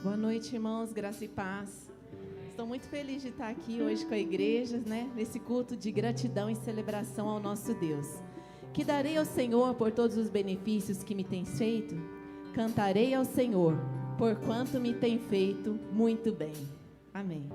Boa noite, irmãos, graça e paz. Estou muito feliz de estar aqui hoje com a igreja, nesse culto de gratidão e celebração ao nosso Deus. Que darei ao Senhor por todos os benefícios que me tens feito? Cantarei ao Senhor, por quanto me tem feito muito bem. Amém.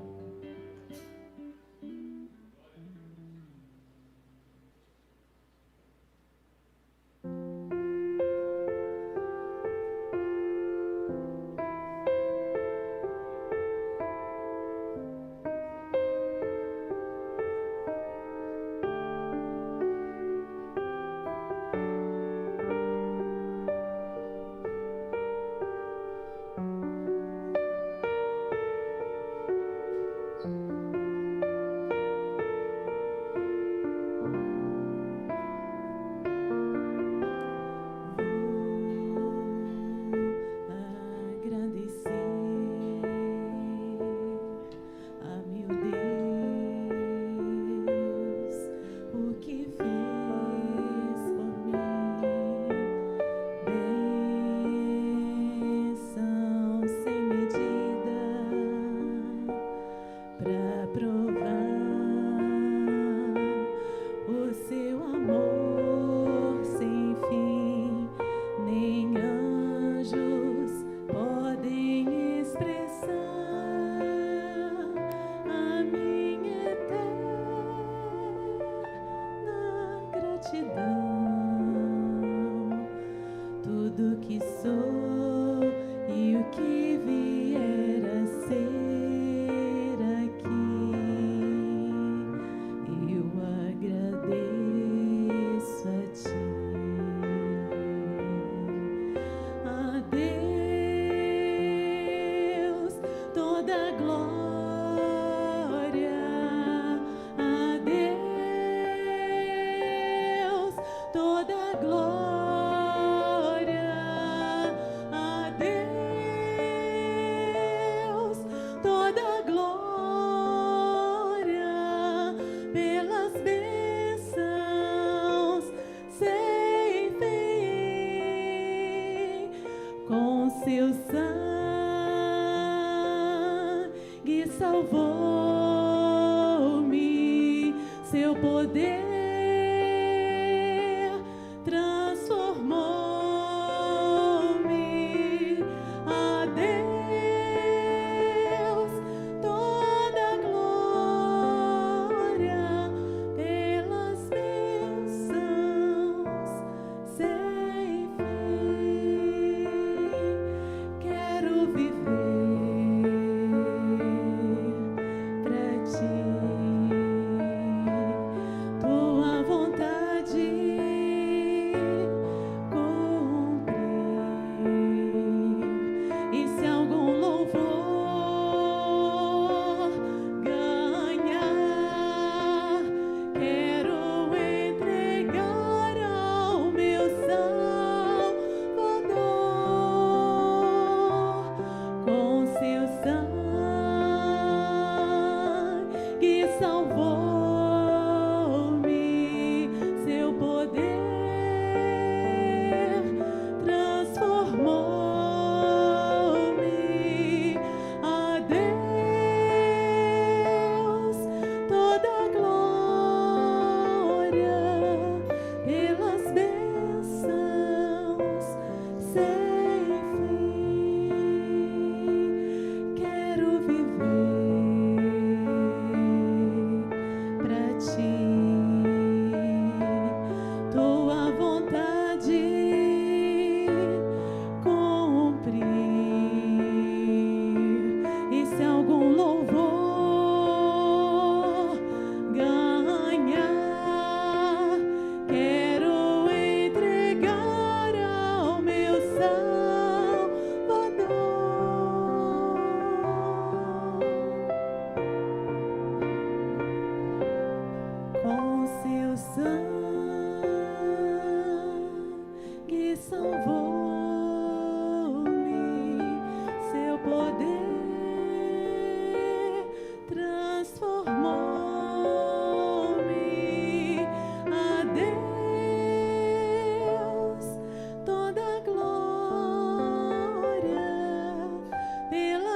Pela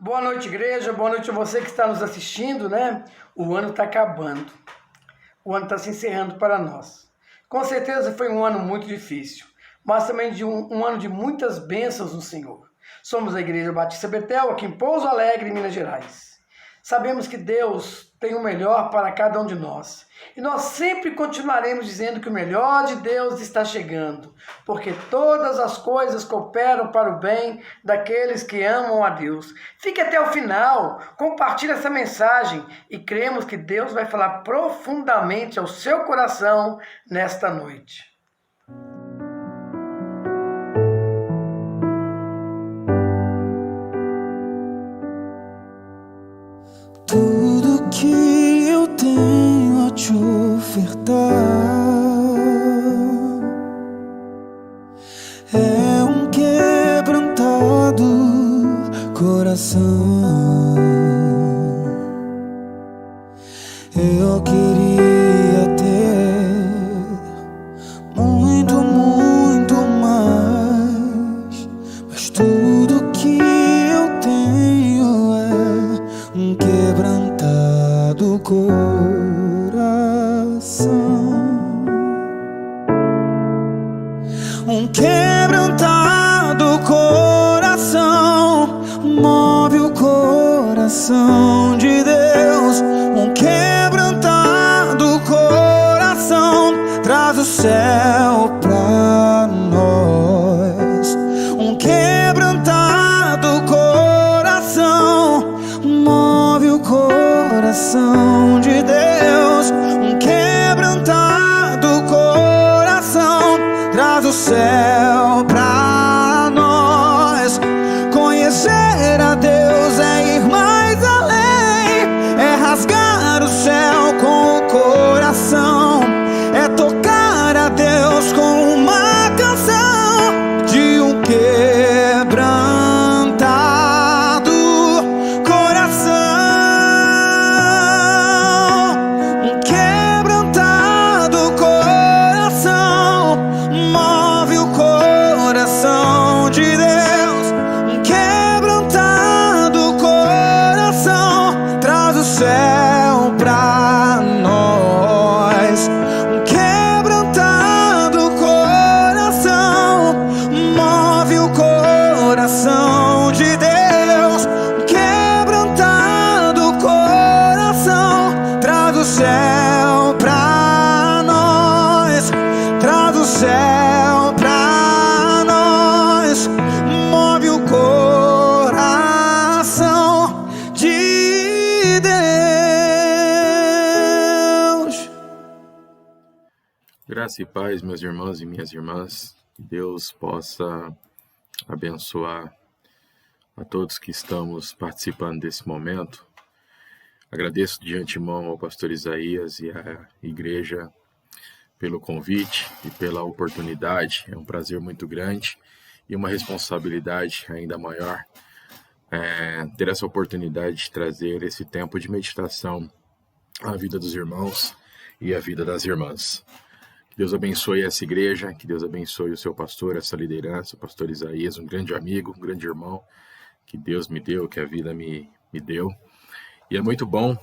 Boa noite, igreja. Boa noite a você que está nos assistindo, né? O ano está acabando. O ano está se encerrando para nós. Com certeza foi um ano muito difícil, mas também de um ano de muitas bênçãos no Senhor. Somos a Igreja Batista Betel, aqui em Pouso Alegre, Minas Gerais. Sabemos que Deus tem o melhor para cada um de nós. E nós sempre continuaremos dizendo que o melhor de Deus está chegando, porque todas as coisas cooperam para o bem daqueles que amam a Deus. Fique até o final, compartilhe essa mensagem e cremos que Deus vai falar profundamente ao seu coração nesta noite. Tudo que eu tenho a te ofertar é um quebrantado coração. Eu queria ter muito, muito mais, mas tudo que eu tenho é um quebrantado coração. Um quebrantado coração move o coração de Deus. Um quebrantado coração traz o céu pra nós. Um quebrantado coração move o coração de Deus. Um quebrantado coração traz o céu pra nós. Conhecer a Deus é ir mais além, é rasgar o céu com o coração, é tocar a Deus com uma canção de um quebrantado coração. Um quebrantado coração move o coração de Deus. Um quebrantado coração traz o céu pra nós. Um quebrantado coração move o coração de Deus. Um quebrantado coração traz o céu pra nós. Traz o céu pra nós. Move o coração de Deus. Graça e paz, meus irmãos e minhas irmãs. Que Deus possa abençoar a todos que estamos participando desse momento. Agradeço de antemão ao pastor Isaías e à igreja pelo convite e pela oportunidade. É um prazer muito grande e uma responsabilidade ainda maior ter essa oportunidade de trazer esse tempo de meditação à vida dos irmãos e à vida das irmãs. Que Deus abençoe essa igreja, que Deus abençoe o seu pastor, essa liderança, o pastor Isaías, um grande amigo, um grande irmão que Deus me deu, que a vida me deu. E é muito bom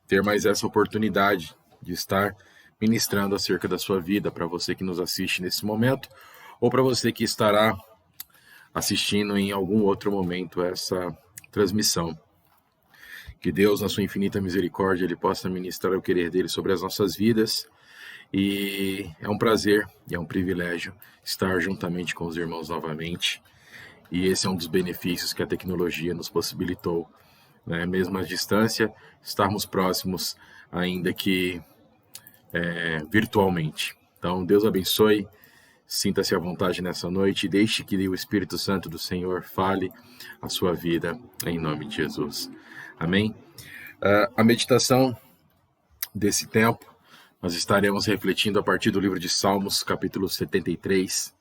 ter mais essa oportunidade de estar ministrando acerca da sua vida para você que nos assiste nesse momento ou para você que estará assistindo em algum outro momento essa transmissão. Que Deus, na sua infinita misericórdia, Ele possa ministrar o querer dele sobre as nossas vidas. E é um prazer e é um privilégio estar juntamente com os irmãos novamente. E esse é um dos benefícios que a tecnologia nos possibilitou, né? Mesmo à distância, estarmos próximos, ainda que virtualmente. Então, Deus abençoe, sinta-se à vontade nessa noite e deixe que o Espírito Santo do Senhor fale a sua vida em nome de Jesus. Amém? A meditação desse tempo, nós estaremos refletindo a partir do livro de Salmos, capítulo 73.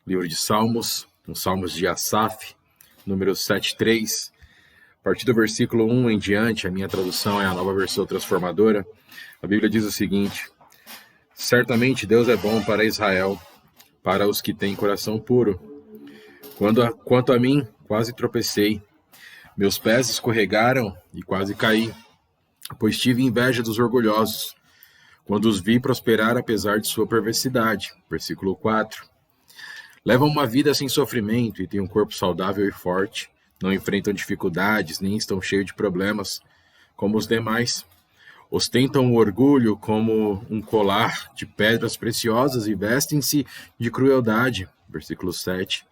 Livro de Salmos, os Salmos de Asaf, número 7:3. A partir do versículo 1 em diante, a minha tradução é a Nova Versão Transformadora. A Bíblia diz o seguinte: certamente Deus é bom para Israel, para os que têm coração puro. Quanto a mim, quase tropecei, Meus pés escorregaram e quase caí, pois tive inveja dos orgulhosos, quando os vi prosperar apesar de sua perversidade. Versículo 4. Levam uma vida sem sofrimento e têm um corpo saudável e forte. Não enfrentam dificuldades, nem estão cheios de problemas, como os demais. Ostentam o orgulho como um colar de pedras preciosas e vestem-se de crueldade. Versículo 7.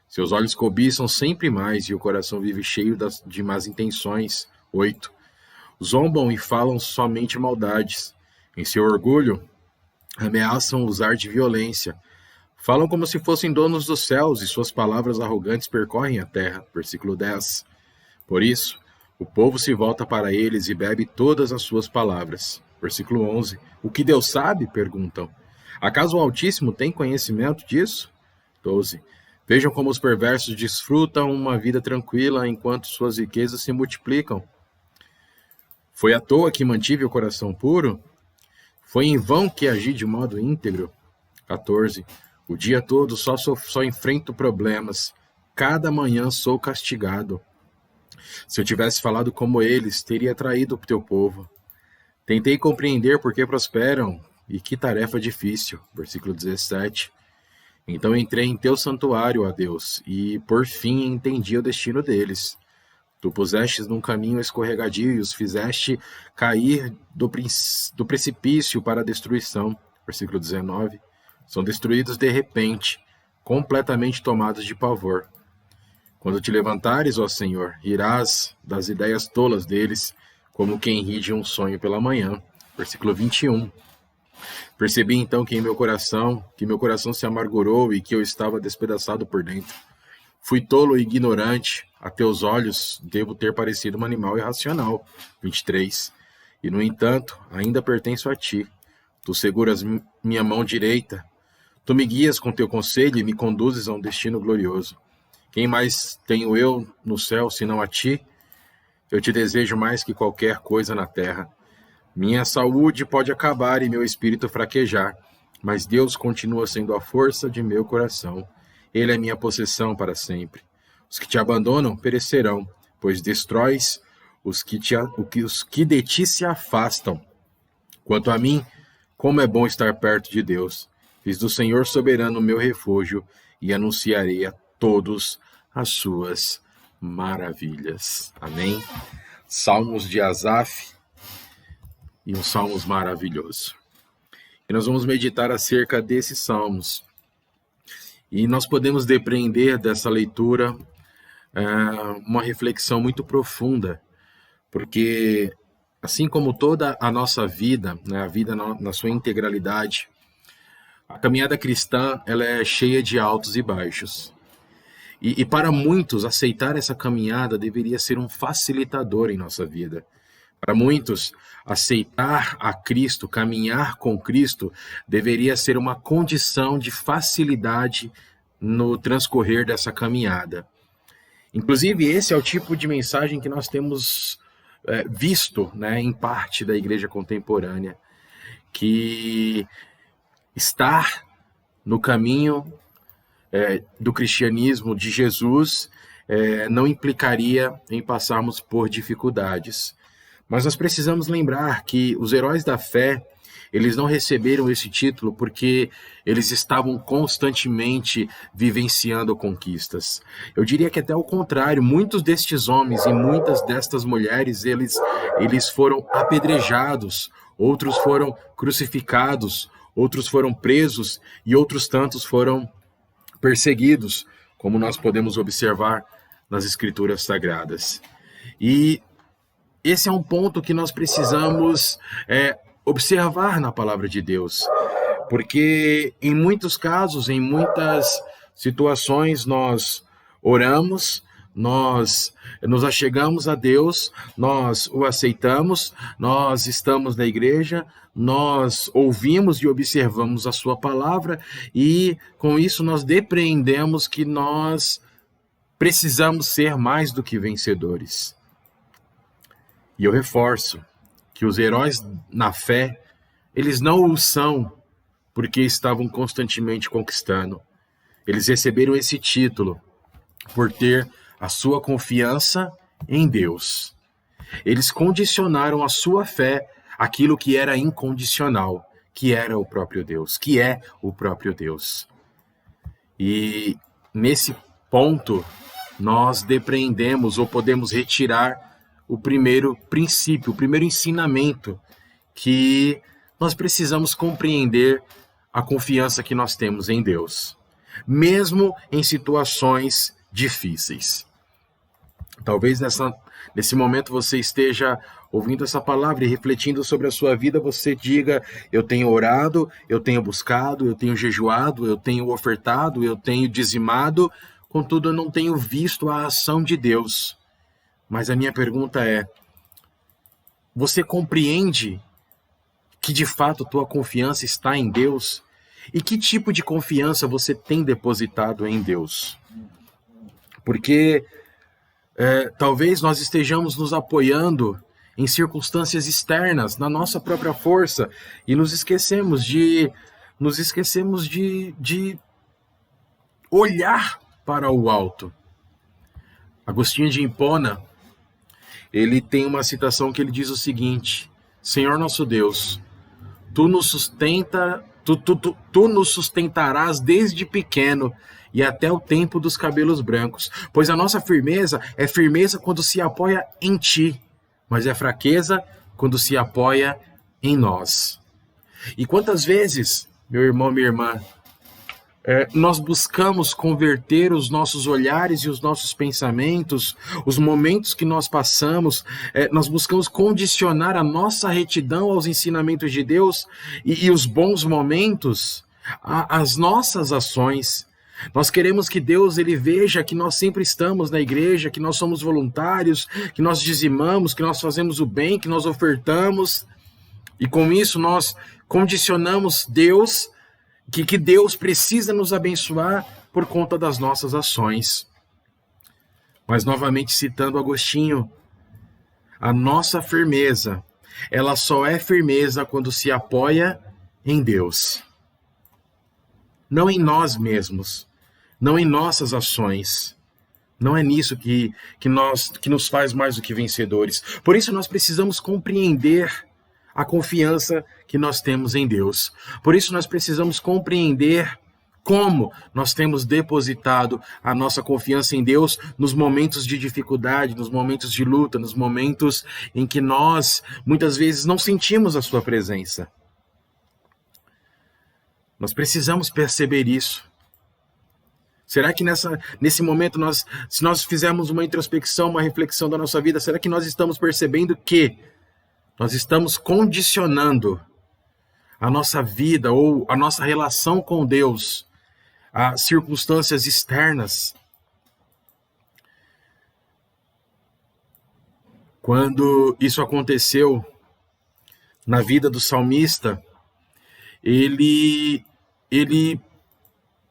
Seus olhos cobiçam sempre mais e o coração vive cheio de más intenções. 8. Zombam e falam somente maldades. Em seu orgulho, ameaçam usar de violência. Falam como se fossem donos dos céus e suas palavras arrogantes percorrem a terra. Versículo 10. Por isso, o povo se volta para eles e bebe todas as suas palavras. Versículo 11. O que Deus sabe? Perguntam. Acaso o Altíssimo tem conhecimento disso? 12. Vejam como os perversos desfrutam uma vida tranquila enquanto suas riquezas se multiplicam. Foi à toa que mantive o coração puro? Foi em vão que agi de modo íntegro? 14. O dia todo só enfrento problemas. Cada manhã sou castigado. Se eu tivesse falado como eles, teria traído o teu povo. Tentei compreender por que prosperam, e que tarefa difícil. Versículo 17. Então entrei em teu santuário, ó Deus, e por fim entendi o destino deles. Tu pusestes num caminho escorregadio e os fizeste cair do precipício para a destruição. Versículo 19. São destruídos de repente, completamente tomados de pavor. Quando te levantares, ó Senhor, rirás das ideias tolas deles, como quem ri de um sonho pela manhã. Versículo 21. Percebi então que meu coração se amargurou e que eu estava despedaçado por dentro. Fui tolo e ignorante, a teus olhos devo ter parecido um animal irracional. 23. E no entanto, ainda pertenço a ti. Tu seguras minha mão direita. Tu me guias com teu conselho e me conduzes a um destino glorioso. Quem mais tenho eu no céu, senão a ti? Eu te desejo mais que qualquer coisa na terra. Minha saúde pode acabar e meu espírito fraquejar, mas Deus continua sendo a força de meu coração. Ele é minha possessão para sempre. Os que te abandonam perecerão, pois destróis os que de ti se afastam. Quanto a mim, como é bom estar perto de Deus. Fiz do Senhor soberano o meu refúgio e anunciarei a todos as suas maravilhas. Amém? Salmos de Asaf e um salmos maravilhoso. E nós vamos meditar acerca desses salmos. E nós podemos depreender dessa leitura uma reflexão muito profunda, porque assim como toda a nossa vida, né, a vida na sua integralidade, a caminhada cristã ela é cheia de altos e baixos. E para muitos, aceitar essa caminhada deveria ser um facilitador em nossa vida. Para muitos, aceitar a Cristo, caminhar com Cristo, deveria ser uma condição de facilidade no transcorrer dessa caminhada. Inclusive, esse é o tipo de mensagem que nós temos visto, né, em parte da igreja contemporânea, que estar no caminho do cristianismo de Jesus não implicaria em passarmos por dificuldades. Mas nós precisamos lembrar que os heróis da fé, eles não receberam esse título porque eles estavam constantemente vivenciando conquistas. Eu diria que até o contrário, muitos destes homens e muitas destas mulheres, eles foram apedrejados, outros foram crucificados, outros foram presos e outros tantos foram perseguidos, como nós podemos observar nas Escrituras Sagradas. E esse é um ponto que nós precisamos observar na palavra de Deus, porque em muitos casos, em muitas situações, nós oramos, nós nos achegamos a Deus, nós o aceitamos, nós estamos na igreja, nós ouvimos e observamos a sua palavra e com isso nós depreendemos que nós precisamos ser mais do que vencedores. E eu reforço que os heróis na fé, eles não o são porque estavam constantemente conquistando. Eles receberam esse título por ter a sua confiança em Deus. Eles condicionaram a sua fé àquilo que era incondicional, que era o próprio Deus, que é o próprio Deus. E nesse ponto, nós depreendemos ou podemos retirar o primeiro princípio, o primeiro ensinamento, que nós precisamos compreender a confiança que nós temos em Deus, mesmo em situações difíceis. Talvez nesse momento você esteja ouvindo essa palavra e refletindo sobre a sua vida, você diga: eu tenho orado, eu tenho buscado, eu tenho jejuado, eu tenho ofertado, eu tenho dizimado, contudo eu não tenho visto a ação de Deus. Mas a minha pergunta é: você compreende que de fato tua confiança está em Deus? E que tipo de confiança você tem depositado em Deus? Porque talvez nós estejamos nos apoiando em circunstâncias externas, na nossa própria força, e nos esquecemos de olhar para o alto. Agostinho de Hipona, ele tem uma citação que ele diz o seguinte: Senhor nosso Deus, Tu nos sustentarás desde pequeno e até o tempo dos cabelos brancos, pois a nossa firmeza é firmeza quando se apoia em Ti, mas é fraqueza quando se apoia em nós. E quantas vezes, meu irmão, minha irmã, nós buscamos converter os nossos olhares e os nossos pensamentos, os momentos que nós passamos, nós buscamos condicionar a nossa retidão aos ensinamentos de Deus e os bons momentos às nossas ações. Nós queremos que Deus ele veja que nós sempre estamos na igreja, que nós somos voluntários, que nós dizimamos, que nós fazemos o bem, que nós ofertamos, e com isso nós condicionamos Deus, que Deus precisa nos abençoar por conta das nossas ações. Mas novamente citando Agostinho, a nossa firmeza, ela só é firmeza quando se apoia em Deus. Não em nós mesmos, não em nossas ações. Não é nisso que nos faz mais do que vencedores. Por isso nós precisamos compreender a confiança que nós temos em Deus. Por isso nós precisamos compreender como nós temos depositado a nossa confiança em Deus nos momentos de dificuldade, nos momentos de luta, nos momentos em que nós muitas vezes não sentimos a sua presença. Nós precisamos perceber isso. Será que nesse momento, se nós fizermos uma introspecção, uma reflexão da nossa vida, será que nós estamos percebendo que nós estamos condicionando a nossa vida ou a nossa relação com Deus a circunstâncias externas? Quando isso aconteceu na vida do salmista, ele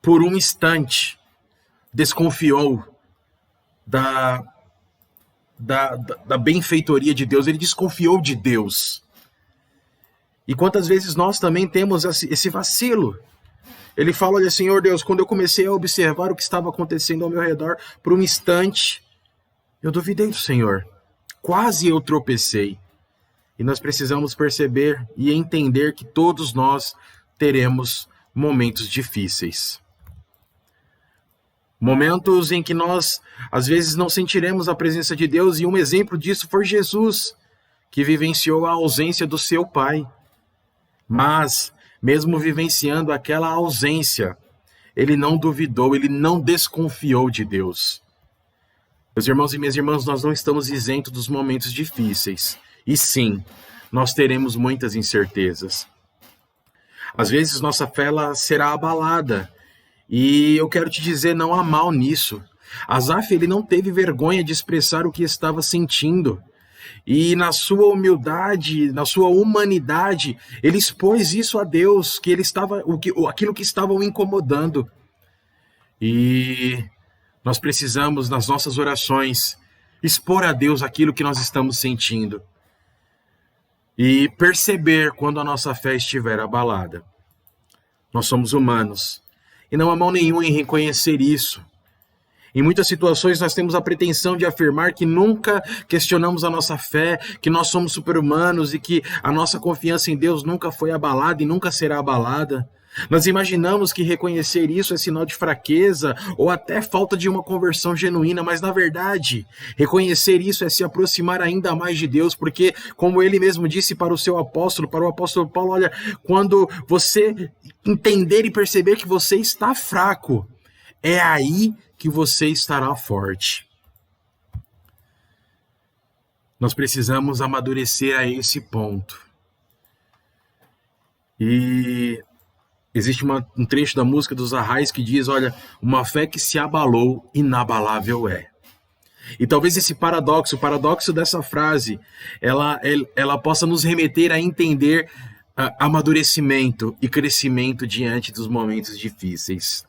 por um instante desconfiou da benfeitoria de Deus, ele desconfiou de Deus. E quantas vezes nós também temos esse vacilo? Ele fala: olha, Senhor Deus, quando eu comecei a observar o que estava acontecendo ao meu redor, por um instante, eu duvidei do Senhor. Quase eu tropecei. E nós precisamos perceber e entender que todos nós teremos momentos difíceis. Momentos em que nós, às vezes, não sentiremos a presença de Deus, e um exemplo disso foi Jesus, que vivenciou a ausência do seu Pai. Mas, mesmo vivenciando aquela ausência, ele não duvidou, ele não desconfiou de Deus. Meus irmãos e minhas irmãs, nós não estamos isentos dos momentos difíceis. E sim, nós teremos muitas incertezas. Às vezes, nossa fé ela será abalada. E eu quero te dizer, não há mal nisso. Asaf, ele não teve vergonha de expressar o que estava sentindo. E na sua humildade, na sua humanidade, ele expôs isso a Deus, que ele estava, aquilo que estava o incomodando. E nós precisamos, nas nossas orações, expor a Deus aquilo que nós estamos sentindo. E perceber quando a nossa fé estiver abalada. Nós somos humanos. E não há mal nenhum em reconhecer isso. Em muitas situações nós temos a pretensão de afirmar que nunca questionamos a nossa fé, que nós somos super-humanos e que a nossa confiança em Deus nunca foi abalada e nunca será abalada. Nós imaginamos que reconhecer isso é sinal de fraqueza ou até falta de uma conversão genuína, mas na verdade, reconhecer isso é se aproximar ainda mais de Deus, porque como ele mesmo disse para o apóstolo Paulo, olha, quando você entender e perceber que você está fraco, é aí que você estará forte. Nós precisamos amadurecer a esse ponto. E existe um trecho da música dos Arraiz que diz, olha, uma fé que se abalou, inabalável é. E talvez esse paradoxo, o paradoxo dessa frase, ela possa nos remeter a entender amadurecimento e crescimento diante dos momentos difíceis.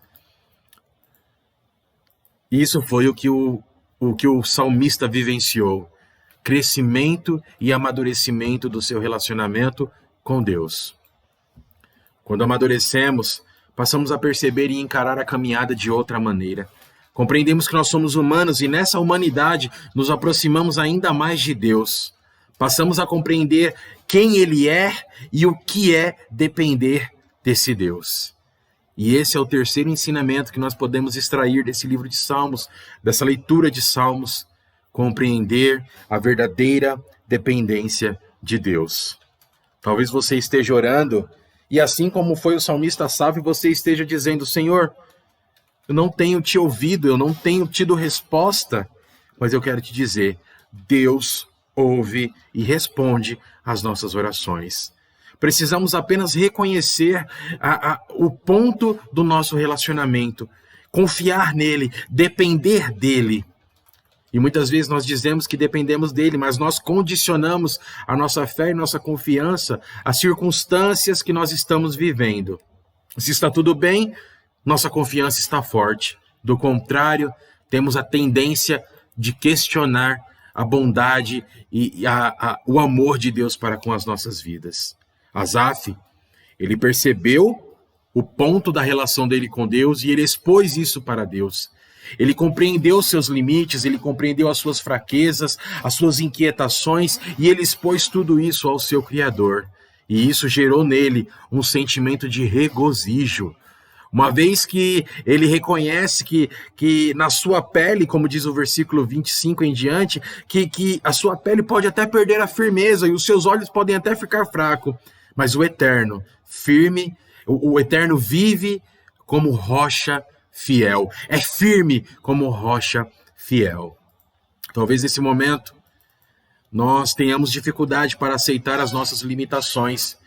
Isso foi o que o salmista vivenciou. Crescimento e amadurecimento do seu relacionamento com Deus. Quando amadurecemos, passamos a perceber e encarar a caminhada de outra maneira. Compreendemos que nós somos humanos e nessa humanidade nos aproximamos ainda mais de Deus. Passamos a compreender quem Ele é e o que é depender desse Deus. E esse é o terceiro ensinamento que nós podemos extrair desse livro de Salmos, dessa leitura de Salmos, compreender a verdadeira dependência de Deus. Talvez você esteja orando e assim como foi o salmista Asaf, você esteja dizendo, Senhor, eu não tenho te ouvido, eu não tenho tido resposta, mas eu quero te dizer, Deus ouve e responde às nossas orações. Precisamos apenas reconhecer o ponto do nosso relacionamento, confiar nele, depender dele. E muitas vezes nós dizemos que dependemos dele, mas nós condicionamos a nossa fé e nossa confiança às circunstâncias que nós estamos vivendo. Se está tudo bem, nossa confiança está forte. Do contrário, temos a tendência de questionar a bondade e o amor de Deus para com as nossas vidas. Asaf, ele percebeu o ponto da relação dele com Deus e ele expôs isso para Deus. Ele compreendeu seus limites, ele compreendeu as suas fraquezas, as suas inquietações e ele expôs tudo isso ao seu Criador. E isso gerou nele um sentimento de regozijo. Uma vez que ele reconhece que na sua pele, como diz o versículo 25 em diante, que a sua pele pode até perder a firmeza e os seus olhos podem até ficar fracos, mas o Eterno, firme, o Eterno vive como rocha fiel, é firme como rocha fiel. Talvez nesse momento nós tenhamos dificuldade para aceitar as nossas limitações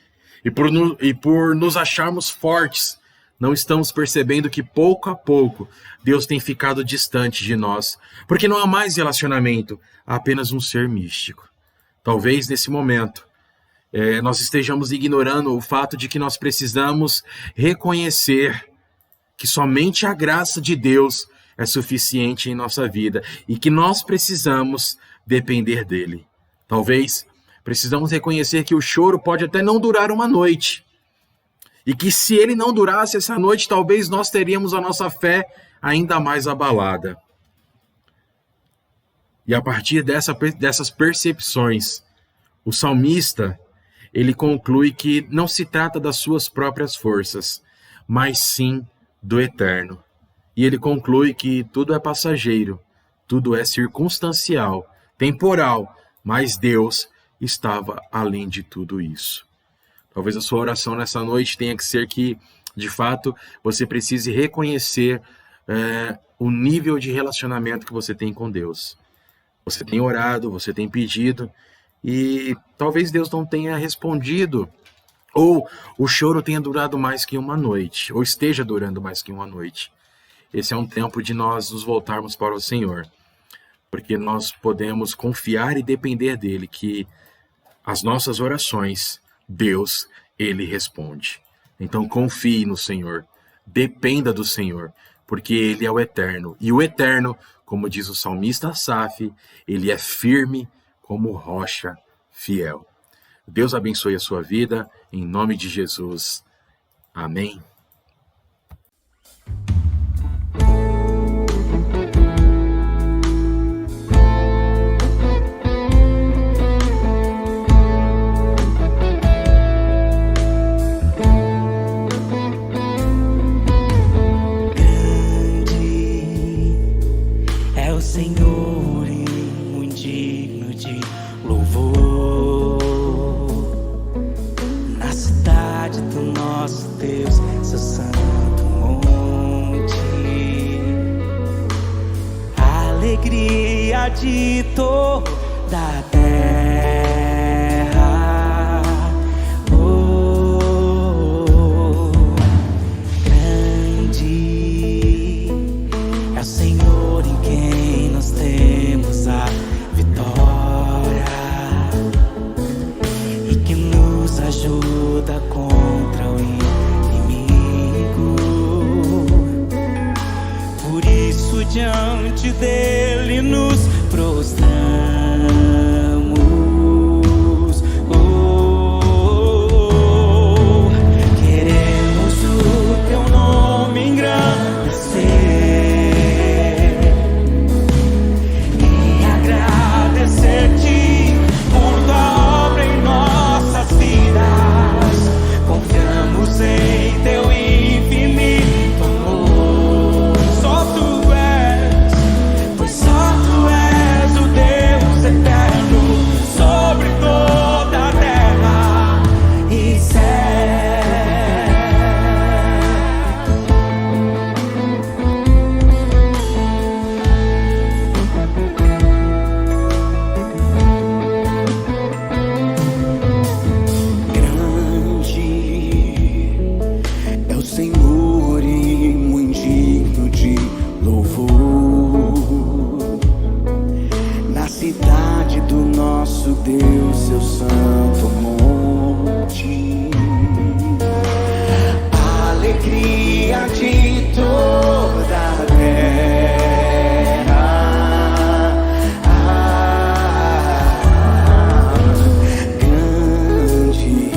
e por nos acharmos fortes, não estamos percebendo que pouco a pouco Deus tem ficado distante de nós, porque não há mais relacionamento, há apenas um ser místico. Talvez nesse momento nós estejamos ignorando o fato de que nós precisamos reconhecer que somente a graça de Deus é suficiente em nossa vida e que nós precisamos depender dele. Talvez precisamos reconhecer que o choro pode até não durar uma noite e que se ele não durasse essa noite, talvez nós teríamos a nossa fé ainda mais abalada. E a partir dessas percepções, o salmista, ele conclui que não se trata das suas próprias forças, mas sim do Eterno. E ele conclui que tudo é passageiro, tudo é circunstancial, temporal, mas Deus estava além de tudo isso. Talvez a sua oração nessa noite tenha que ser que, de fato, você precise reconhecer o nível de relacionamento que você tem com Deus. Você tem orado, você tem pedido, e talvez Deus não tenha respondido, ou o choro tenha durado mais que uma noite, ou esteja durando mais que uma noite. Esse é um tempo de nós nos voltarmos para o Senhor, porque nós podemos confiar e depender dele, que as nossas orações, Deus, ele responde. Então confie no Senhor, dependa do Senhor, porque ele é o Eterno. E o Eterno, como diz o salmista Asaf, ele é firme como rocha fiel. Deus abençoe a sua vida, em nome de Jesus. Amém. de toda a terra. Oh, grande é o Senhor em quem nós temos a vitória e que nos ajuda contra o inimigo. Por isso diante dele nos prostramos. Oh, queremos o teu nome engrandecer e agradecer-te por tua obra em nossas vidas. Confiamos em teu infinito amor. Só tu és, pois só tu és o Deus eterno sobre toda a terra e céu. Grande é o Senhor e muito digno de louvor. Na cidade do nosso Deus, seu santo monte, a alegria de toda a terra. Grande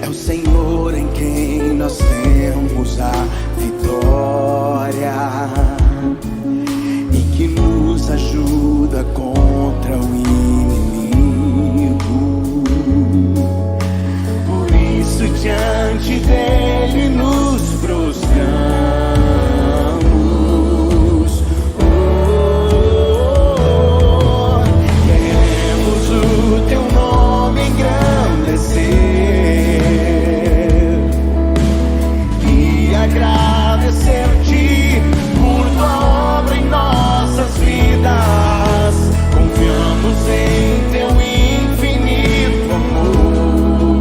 é o Senhor em quem nós temos a vitória e que nos ajuda contra o inimigo. Por isso diante dele nos prostramos. Oh, queremos o teu nome engrandecer e agradecer-te por tua obra em nossas vidas. Confiamos em teu infinito amor,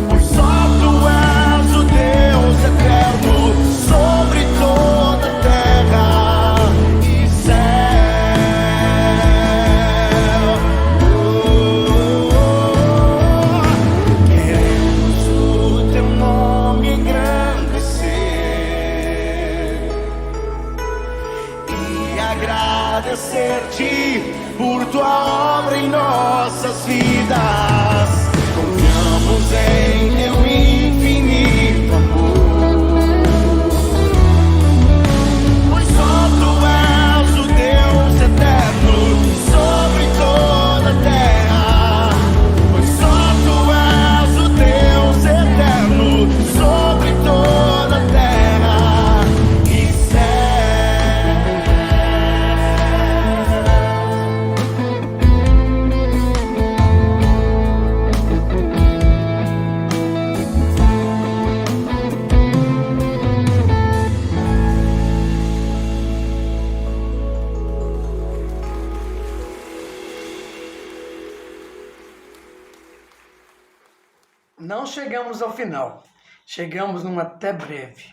pois só tu és o Deus eterno sobre toda a terra e céu. Queremos o teu nome engrandecer e agradecer-te por tua obra em nossas vidas. Confiamos em teu infinito amor, pois só tu és o Deus eterno sobre toda a terra. Pois só tu és o Deus eterno sobre toda a terra e céu. Não chegamos ao final, chegamos num até breve.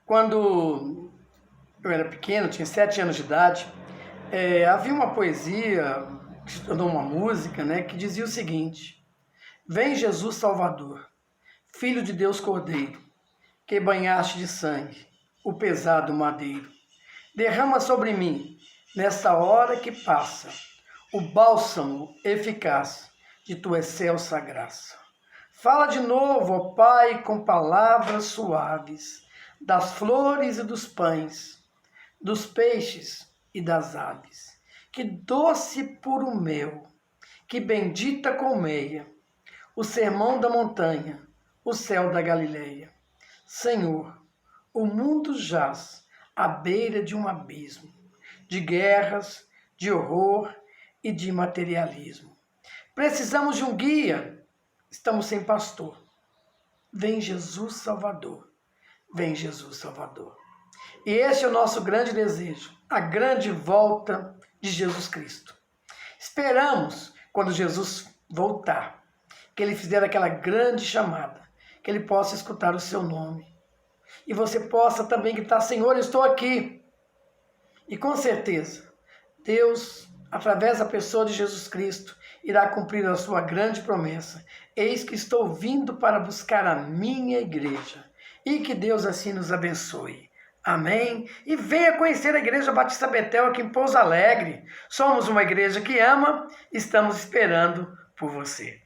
Quando eu era pequeno, tinha 7 anos de idade, havia uma poesia, se tornou uma música, né, que dizia o seguinte: vem Jesus Salvador, Filho de Deus Cordeiro, que banhaste de sangue o pesado madeiro. Derrama sobre mim, nesta hora que passa, o bálsamo eficaz de tua excelsa graça. Fala de novo, ó Pai, com palavras suaves, das flores e dos pães, dos peixes e das aves. Que doce puro mel, que bendita colmeia, o sermão da montanha, o céu da Galileia. Senhor, o mundo jaz à beira de um abismo, de guerras, de horror e de materialismo. Precisamos de um guia, estamos sem pastor. Vem Jesus Salvador, vem Jesus Salvador. E esse é o nosso grande desejo, a grande volta de Jesus Cristo. Esperamos, quando Jesus voltar, que Ele fizer aquela grande chamada, que Ele possa escutar o seu nome. E você possa também gritar: Senhor, eu estou aqui. E com certeza, Deus, através da pessoa de Jesus Cristo, irá cumprir a sua grande promessa. Eis que estou vindo para buscar a minha igreja. E que Deus assim nos abençoe. Amém? E venha conhecer a Igreja Batista Betel aqui em Pouso Alegre. Somos uma igreja que ama, estamos esperando por você.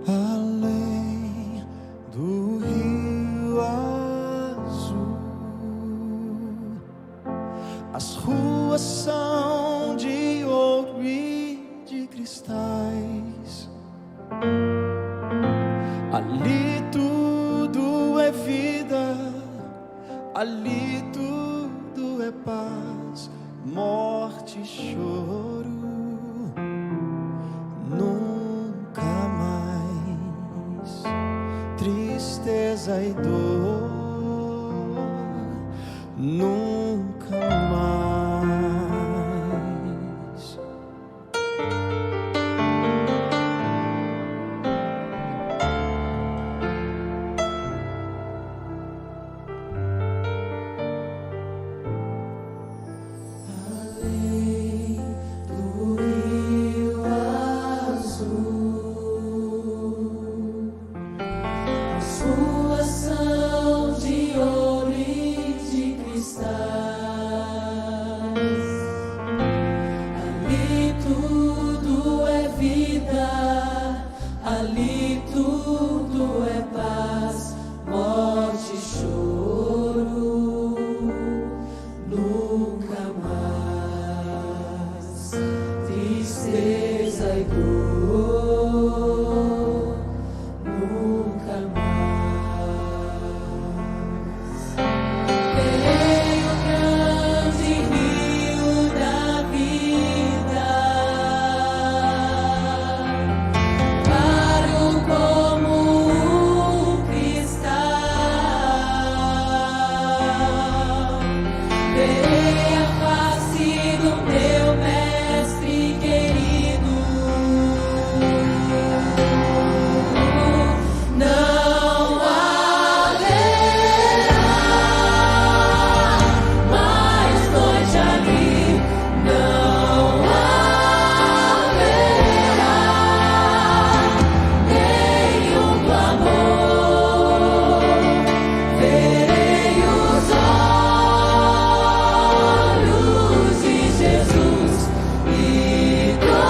Além do rio azul, as ruas são de ouro e de cristais. Ali tudo é vida, ali tudo é paz, morte e choro. Nunca mais tristeza e dor, nunca mais. Além do rio azul, as ruas são de ouro e de cristais. Ali tudo é vida, ali tudo é paz, morte e choro. Nunca mais tristeza e dor, nunca mais. Verei o grande rio da vida, claro como um cristal. Verei a face do meu mestre querido. Não haverá mais noite ali, não haverá nenhum clamor. Verei os olhos de Jesus e tocarei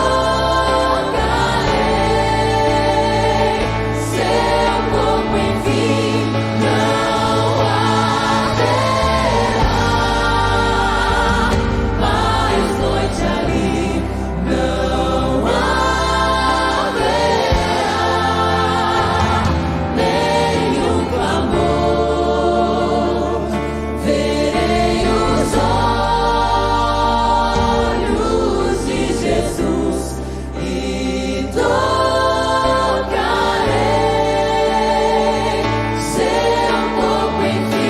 seu corpo, enfim. Não haverá mais noite ali, não haverá nenhum clamor. Verei os olhos de Jesus e tocarei seu corpo, enfim.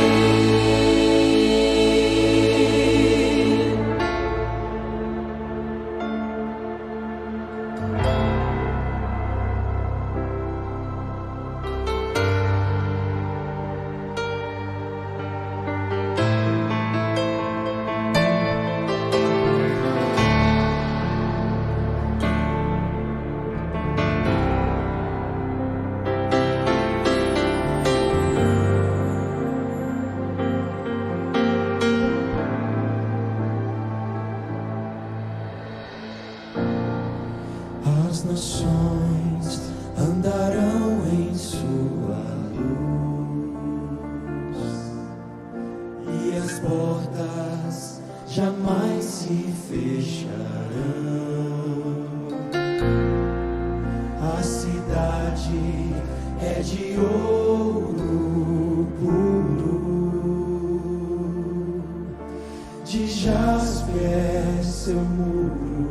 As nações andarão em sua luz e as portas jamais se fecharão. A cidade é de ouro puro, seu muro.